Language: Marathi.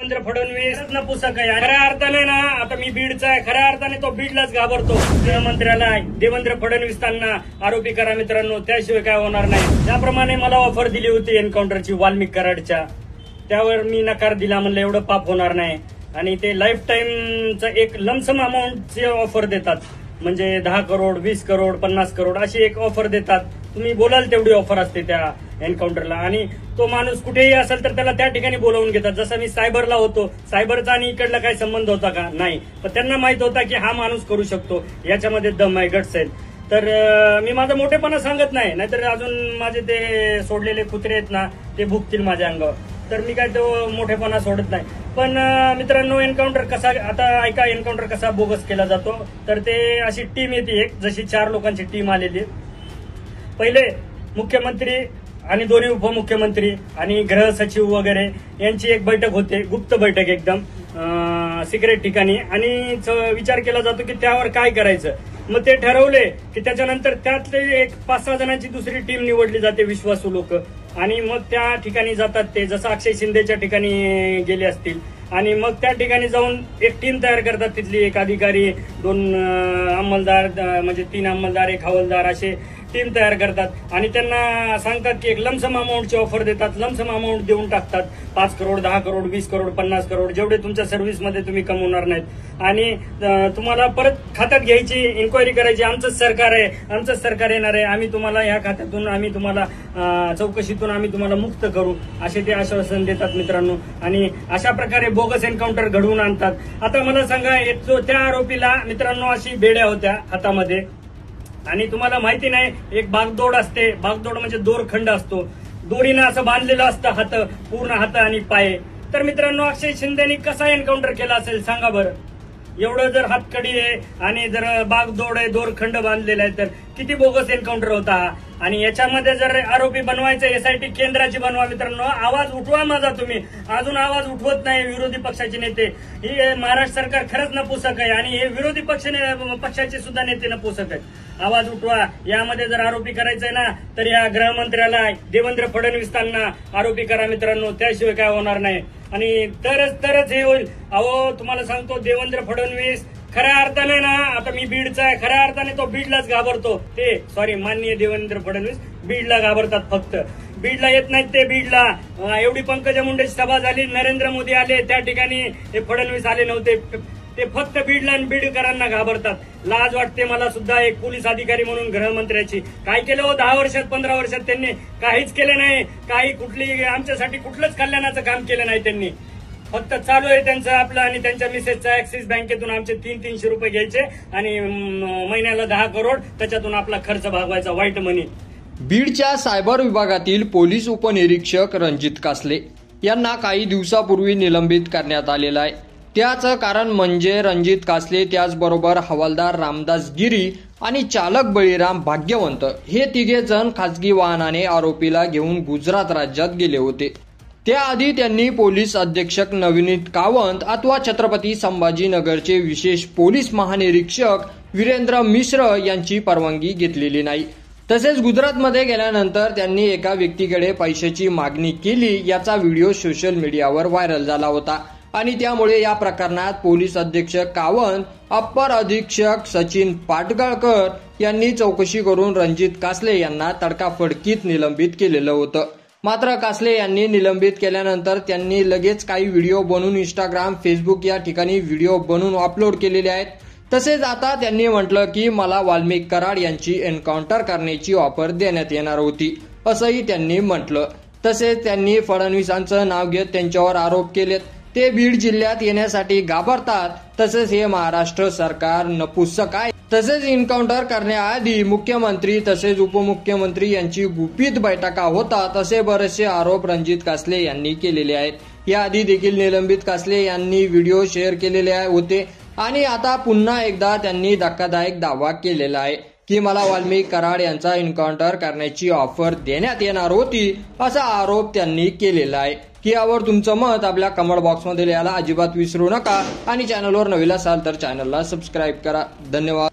देवेंद्र फडणवीस नपुसक आहे. खऱ्या अर्थाने ना आता मी बीडचा आहे, खऱ्या अर्थाने तो बीडलाच घाबरतो. गृहमंत्र्याला देवेंद्र फडणवीसांना आरोपी करा मित्रांनो, त्याशिवाय काय होणार नाही. ज्याप्रमाणे मला ऑफर दिली होती एन्काउंटरची वाल्मिक कराडच्या, त्यावर मी नकार दिला. म्हणलं एवढं पाप होणार नाही. आणि ते लाईफ टाईमचा एक लमसम अमाऊंटची ऑफर देतात, म्हणजे 10 करोड 20 करोड 50 करोड अशी एक ऑफर देतात. तुम्ही बोलाल तेवढी ऑफर असते त्या एन्काउंटरला. आणि तो माणूस कुठेही असेल तर त्याला त्या ठिकाणी बोलावून घेतात. जसं मी सायबरला होतो, सायबरचा आणि इकडला काही संबंध होता का? नाही. पण त्यांना माहित होता की हा माणूस करू शकतो, याच्यामध्ये दम आहे, गट्स आहेत. तर मी माझा मोठेपणा सांगत नाही, नाहीतर अजून माझे ते सोडलेले कुत्रे आहेत ना, ते भुकतील माझ्या अंगावर. तर मी काय तो मोठेपणा सोडत नाही. पण मित्रांनो, एन्काउंटर कसा, आता ऐका एन्काउंटर कसा बोगस केला जातो. तर ते अशी टीम येते एक, जशी 4 लोकांची टीम आलेली. पहिले मुख्यमंत्री आणि दोन्ही उपमुख्यमंत्री आणि गृह सचिव वगैरे यांची एक बैठक होते, गुप्त बैठक एकदम सिक्रेट ठिकाणी. आणि विचार केला जातो की त्यावर काय करायचं. मग ते ठरवले की त्याच्यानंतर त्यातले एक 5-6 जणांची दुसरी टीम निवडली जाते, विश्वासू लोक. आणि मग त्या ठिकाणी जातात ते, जसं अक्षय शिंदेच्या ठिकाणी गेले असतील. आणि मग त्या ठिकाणी जाऊन एक टीम तयार करतात, तिथली एक अधिकारी, 2 अंमलदार, म्हणजे 3 अंमलदार, 1 हवालदार, असे टीम तयार करतात. आणि त्यांना सांगतात की एक लमसम अमाऊंटची ऑफर देतात. लमसम अमाऊंट देऊन टाकतात, 5 करोड 10 करोड 20 करोड 50 करोड, जेवढे तुमच्या सर्व्हिसमध्ये तुम्ही कमवणार नाहीत. आणि तुम्हाला परत खात्यात घ्यायची, इन्क्वायरी करायची. आमचंच सरकार आहे, आमचंच सरकार येणार आहे, आम्ही तुम्हाला ह्या खात्यातून, आम्ही तुम्हाला चौकशीतून आम्ही तुम्हाला मुक्त करू, असे ते आश्वासन देतात मित्रांनो. आणि अशा प्रकारे बोगस एन्काउंटर घडवून आणतात. आता मला सांगा, त्या आरोपीला मित्रांनो अशी बेड्या होत्या हातामध्ये. आणि तुम्हाला माहिती नाही, एक बागदोड असते. बागदोड म्हणजे दोरखंड असतो, दोरीनं असं बांधलेलं असतं हात, पूर्ण हात आणि पाय. तर मित्रांनो, अक्षय शिंदेनी कसा एन्काउंटर केला असेल सांगा बरं. एवढं जर हातकडी आहे आणि जर बागदोड आहे, दोरखंड बांधलेला आहे, तर किती बोगस एन्काउंटर होता. आणि याच्यामध्ये जर आरोपी बनवायचं, एसआयटी केंद्राची बनवा मित्रांनो. आवाज उठवा माझा तुम्ही. अजून आवाज उठवत नाही विरोधी पक्षाचे नेते. ही महाराष्ट्र सरकार खरंच नपुसक आहे आणि हे विरोधी पक्षाचे सुद्धा नेते नपुसक आहेत. आवाज उठवा. यामध्ये जर आरोपी करायचंय ना, तर या गृहमंत्र्याला देवेंद्र फडणवीसांना आरोपी करा मित्रांनो, त्याशिवाय काय होणार नाही. आणि तरच हे होईल. अहो तुम्हाला सांगतो, देवेंद्र फडणवीस खऱ्या अर्थाने ना, आता मी बीडचा आहे, खऱ्या अर्थाने तो बीडलाच घाबरतो. ते सॉरी, माननीय देवेंद्र फडणवीस बीडला घाबरतात. फक्त बीडला येत नाहीत ते. बीडला एवढी पंकजा मुंडेची सभा झाली, नरेंद्र मोदी आले, त्या ठिकाणी हे फडणवीस आले नव्हते. ते फक्त बीडला आणि बीडकरांना घाबरतात. लाज वाटते मला सुद्धा एक पोलीस अधिकारी म्हणून गृहमंत्र्याची. काय केलं हो 10 वर्षात 15 वर्षात? त्यांनी काहीच केलं नाही. काही कुठली आमच्यासाठी कुठलंच कल्याणाचं काम केलं नाही त्यांनी. फक्त चालू आहे त्यांचं आपलं आणि त्यांच्या मिसेसचा ऍक्सिस बँकेतून आमचे 300-300 रुपये घ्यायचे आणि महिन्याला 10 करोड, त्याच्यातून आपला खर्च भागवायचा, व्हाईट मनी. बीडच्या सायबर विभागातील पोलीस उपनिरीक्षक रणजित कासले यांना काही दिवसापूर्वी निलंबित करण्यात आलेलं आहे. त्याचं कारण म्हणजे रणजित कासले, त्याचबरोबर हवालदार रामदास गिरी आणि चालक बळीराम भाग्यवंत हे 3 जण खासगी वाहनाने आरोपीला घेऊन गुजरात राज्यात गेले होते. त्याआधी त्यांनी पोलीस अधीक्षक नवनीत कावंत अथवा छत्रपती संभाजीनगरचे विशेष पोलीस महानिरीक्षक वीरेंद्र मिश्र यांची परवानगी घेतलेली नाही. तसेच गुजरातमध्ये गेल्यानंतर त्यांनी एका व्यक्तीकडे पैशाची मागणी केली, याचा व्हिडिओ सोशल मीडियावर व्हायरल झाला होता. आणि त्यामुळे या प्रकरणात पोलीस अधीक्षक कावंत, अप्पर अधीक्षक सचिन पाटगाळकर यांनी चौकशी करून रणजित कासले यांना तडकाफडकीत निलंबित केलेलं होतं. मात्र कासले यांनी निलंबित केल्यानंतर त्यांनी लगेच काही व्हिडिओ बनवून इंस्टाग्राम, फेसबुक या ठिकाणी व्हिडिओ बनवून अपलोड केलेले आहेत. तसेच आता त्यांनी म्हटलं की मला वाल्मिक कराड यांची एन्काउंटर करण्याची ऑफर देण्यात येणार होती, असंही त्यांनी म्हटलं. तसेच त्यांनी फडणवीसांचं नाव घेत त्यांच्यावर आरोप केलेत. ते बीड जिल्ह्यात येण्यासाठी घाबरतात. तसेच हे महाराष्ट्र सरकार नपुसक आहे. तसेच एन्काउंटर करण्याआधी मुख्यमंत्री तसेच उपमुख्यमंत्री यांची गुपित बैठका होतात, असे बरेचसे आरोप रणजित कासले यांनी केलेले आहेत. याआधी देखील निलंबित कासले यांनी व्हिडिओ शेअर केलेले होते आणि आता पुन्हा एकदा त्यांनी धक्कादायक दावा केलेला आहे की मला वाल्मिक कराड यांचा एन्काउंटर करण्याची ऑफर देण्यात येणार होती, असा आरोप त्यांनी केलेला आहे. की यावर तुमचं मत आपल्या कमेंट बॉक्समध्ये लिहायला अजिबात विसरू नका. आणि चॅनलवर नवीन असाल तर चॅनलला सबस्क्राईब करा. धन्यवाद.